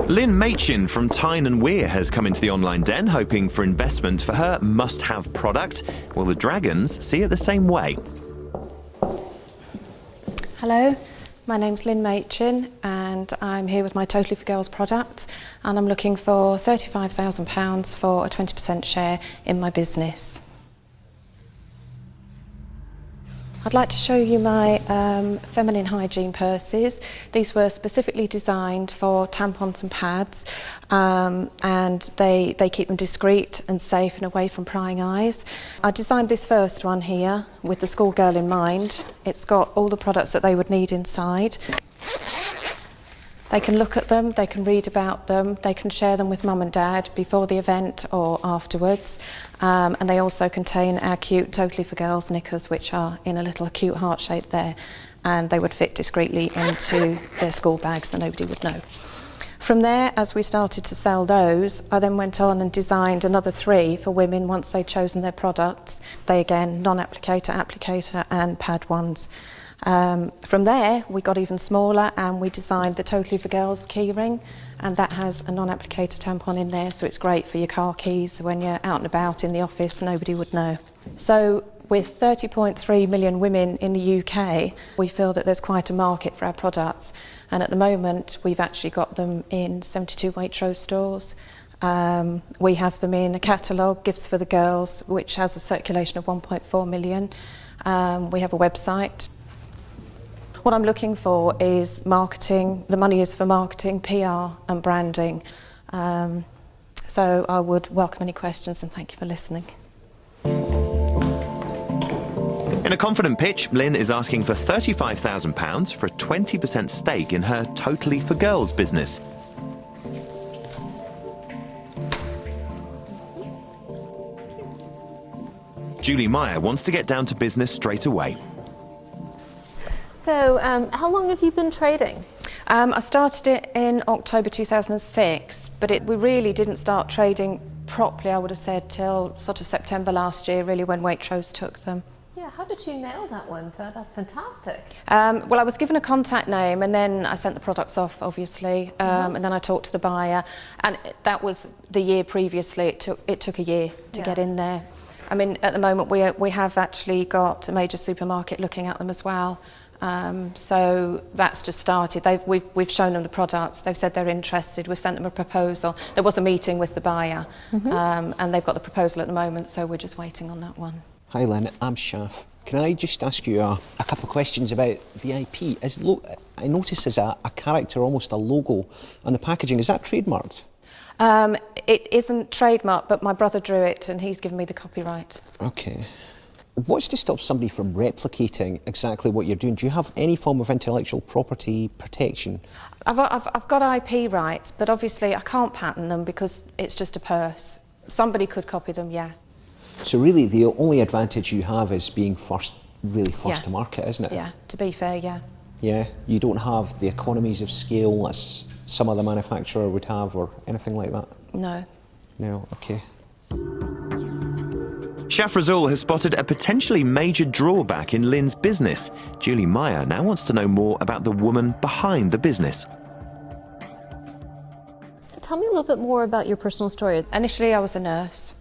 Lynne Machin from Tyne & Wear has come into the online den hoping for investment for her must-have product. Well, the Dragons see it the same way. Hello, my name's Lynne Machin and I'm here with my Totally4girls products, and I'm looking for £35,000 for a 20% share in my business. I'd like to show you my feminine hygiene purses. These were specifically designed for tampons and pads, and they keep them discreet and safe and away from prying eyes. I designed this first one here with the schoolgirl in mind. It's got all the products that they would need inside. They can look at them, they can read about them, they can share them with mum and dad before the event or afterwards. And they also contain our cute Totally4girls knickers, which are in a little cute heart shape there. And they would fit discreetly into their school bags so nobody would know. From there, as we started to sell those, I then went on and designed another 3 for women once they'd chosen their products. They again, non-applicator, applicator and pad ones. From there we got even smaller and we designed the Totally4girls keyring, and that has a non-applicator tampon in there, so it's great for your car keys when you're out and about in the office, nobody would know. So with 30.3 million women in the UK, we feel that there's quite a market for our products, and at the moment we've actually got them in 72 Waitrose stores. We have them in a catalogue, Gifts for the Girls, which has a circulation of 1.4 million. We have a website. What I'm looking for is marketing. The money is for marketing, PR and branding. So I would welcome any questions and thank you for listening. In a confident pitch, Lynne is asking for £35,000 for a 20% stake in her Totally4girls business. Julie Meyer wants to get down to business straight away. So, how long have you been trading? I started it in October 2006, but we really didn't start trading properly, I would have said, till sort of September last year, really, when Waitrose took them. Yeah, how did you nail that one? That's fantastic. Well, I was given a contact name and then I sent the products off, obviously, and then I talked to the buyer, and that was the year previously. It took a year to get in there. I mean, at the moment we have actually got a major supermarket looking at them as well. So that's just started. We've shown them the products. They've said they're interested. We've sent them a proposal. There was a meeting with the buyer, and they've got the proposal at the moment, so we're just waiting on that one. Hi Lynne, I'm Shaf. Can I just ask you a couple of questions about the IP? I noticed there's a character, almost a logo on the packaging. Is that trademarked? It isn't trademarked, but my brother drew it and he's given me the copyright. Okay. What's to stop somebody from replicating exactly what you're doing? Do you have any form of intellectual property protection? I've got IP rights, but obviously I can't patent them because it's just a purse. Somebody could copy them, yeah. So really the only advantage you have is being first to market, isn't it? Yeah, to be fair, yeah. Yeah, you don't have the economies of scale as some other manufacturer would have or anything like that? No. No, okay. Shaf Razul has spotted a potentially major drawback in Lynne's business. Julie Meyer now wants to know more about the woman behind the business. Tell me a little bit more about your personal stories. Initially I was a nurse,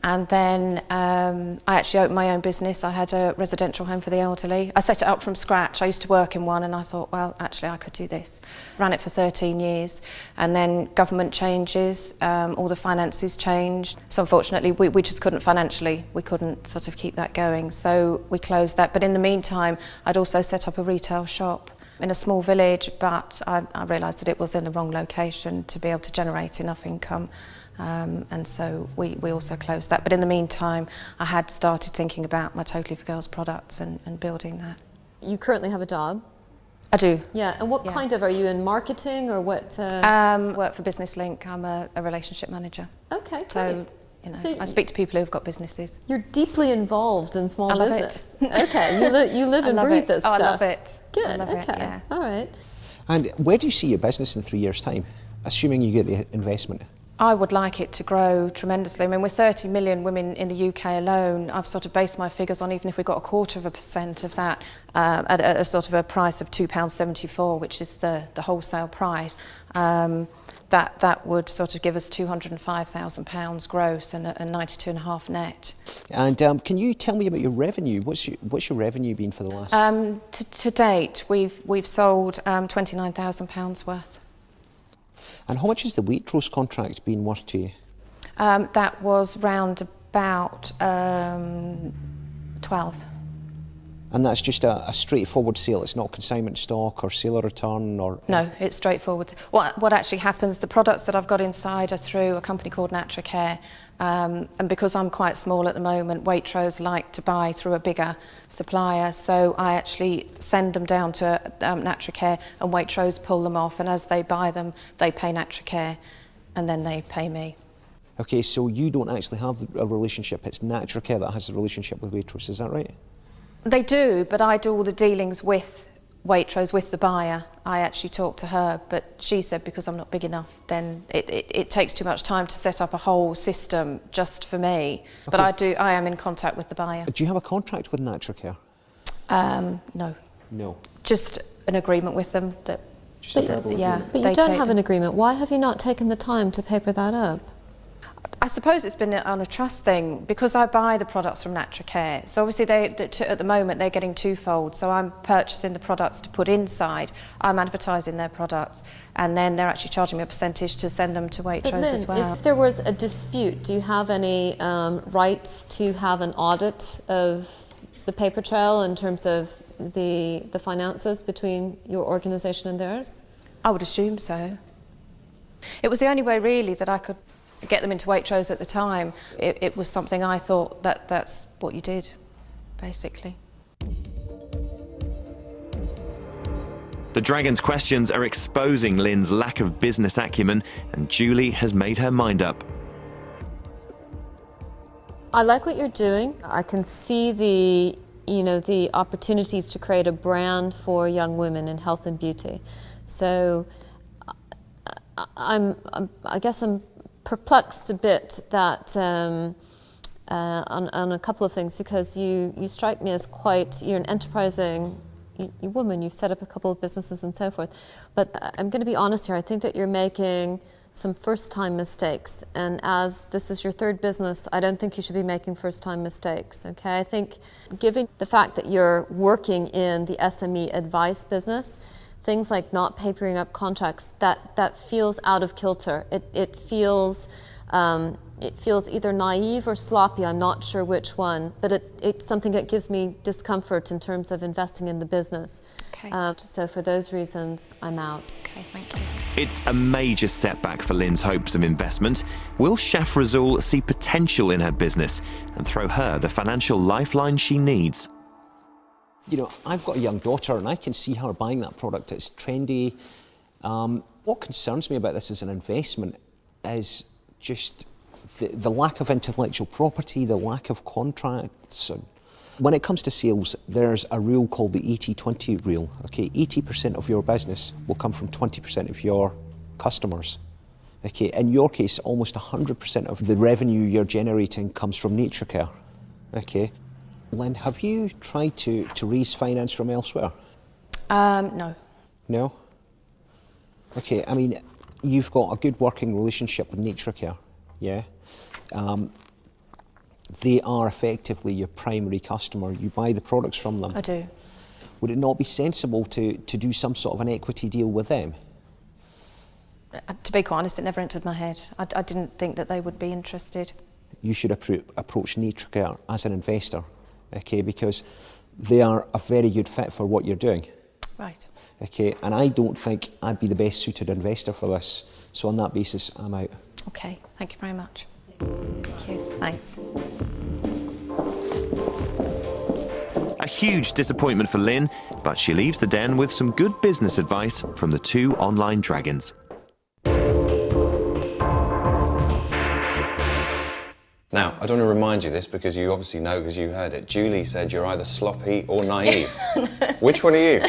and then I actually opened my own business. I had a residential home for the elderly. I set it up from scratch. I used to work in one and I thought, well, actually I could do this. Ran it for 13 years, and then government changes, all the finances changed. So unfortunately we just couldn't financially, we couldn't sort of keep that going. So we closed that. But in the meantime, I'd also set up a retail shop in a small village, but I realised that it was in the wrong location to be able to generate enough income. And so we also closed that. But in the meantime, I had started thinking about my Totally4girls products and building that. You currently have a job? I do. Yeah, and what kind of, are you in marketing or what? Work for Business Link. I'm a relationship manager. Okay, great. So, you know, I speak to people who've got businesses. You're deeply involved in small business. It. Okay, you live and breathe this stuff. I love it. Good, I love okay, it, yeah. All right. And where do you see your business in 3 years' time, assuming you get the investment? I would like it to grow tremendously. I mean, with 30 million women in the UK alone, I've sort of based my figures on even if we got 1/4% of that at a sort of a price of £2.74, which is the wholesale price, that would sort of give us £205,000 gross and 92.5 net. And can you tell me about your revenue? What's your revenue been for the last? To date, we've sold £29,000 worth. And how much has the Waitrose contract been worth to you? That was round about 12. And that's just a straightforward sale. It's not consignment stock or sale or return or... No, it's straightforward. What actually happens, the products that I've got inside are through a company called NatraCare. And because I'm quite small at the moment, Waitrose like to buy through a bigger supplier. So I actually send them down to NatraCare and Waitrose pull them off. And as they buy them, they pay NatraCare and then they pay me. Okay, so you don't actually have a relationship. It's NatraCare that has a relationship with Waitrose, is that right? They do, but I do all the dealings with Waitrose, with the buyer. I actually talk to her, but she said because I'm not big enough, then it takes too much time to set up a whole system just for me. Okay. But I am in contact with the buyer. Do you have a contract with NatraCare? No. No. Just an agreement with them that... Yeah. But you don't have an agreement. Why have you not taken the time to paper that up? I suppose it's been on a trust thing because I buy the products from NatraCare. So obviously at the moment they're getting twofold. So I'm purchasing the products to put inside, I'm advertising their products, and then they're actually charging me a percentage to send them to Waitrose as well. If there was a dispute, do you have any rights to have an audit of the paper trail in terms of the finances between your organisation and theirs? I would assume so. It was the only way really that I could get them into Waitrose at the time. It was something I thought that's what you did, basically. The Dragon's questions are exposing Lynne's lack of business acumen, and Julie has made her mind up. I like what you're doing. I can see the opportunities to create a brand for young women in health and beauty. So I guess I'm perplexed a bit that on a couple of things, because you strike me as you're an enterprising woman. You've set up a couple of businesses and so forth. But I'm going to be honest here. I think that you're making some first-time mistakes, and as this is your third business, I don't think you should be making first-time mistakes. Okay, I think given the fact that you're working in the SME advice business, things like not papering up contracts, that feels out of kilter. It feels either naive or sloppy. I'm not sure which one, but it's something that gives me discomfort in terms of investing in the business. Okay. So for those reasons, I'm out. Okay, thank you. It's a major setback for Lynne's hopes of investment. Will Chef Razul see potential in her business and throw her the financial lifeline she needs? You know, I've got a young daughter and I can see her buying that product. It's trendy. What concerns me about this as an investment is just the lack of intellectual property, the lack of contracts. And when it comes to sales, there's a rule called the 80-20 rule. Okay, 80% of your business will come from 20% of your customers. Okay, in your case, almost 100% of the revenue you're generating comes from NatraCare. Okay. Lynne, have you tried to raise finance from elsewhere? No. No? Okay, I mean, you've got a good working relationship with NatraCare, yeah? They are effectively your primary customer. You buy the products from them. I do. Would it not be sensible to do some sort of an equity deal with them? To be quite honest, it never entered my head. I didn't think that they would be interested. You should approach NatraCare as an investor. Okay, because they are a very good fit for what you're doing. Right. Okay, and I don't think I'd be the best suited investor for this. So on that basis, I'm out. Okay, thank you very much. Thank you. Thanks. A huge disappointment for Lynne, but she leaves the den with some good business advice from the two online dragons. Now, I don't want to remind you this because you obviously know because you heard it. Julie said you're either sloppy or naive. Which one are you?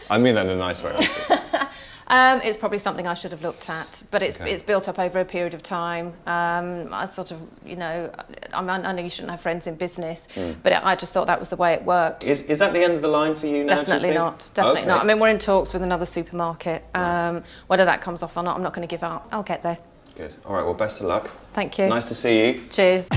I mean that in a nice way, honestly. It's probably something I should have looked at, but it's built up over a period of time. I sort of, you know, I know you shouldn't have friends in business, but I just thought that was the way it worked. Is that the end of the line for you now? Definitely not. Definitely not. I mean, we're in talks with another supermarket. Whether that comes off or not, I'm not going to give up. I'll get there. Good. All right. Well, best of luck. Thank you. Nice to see you. Cheers.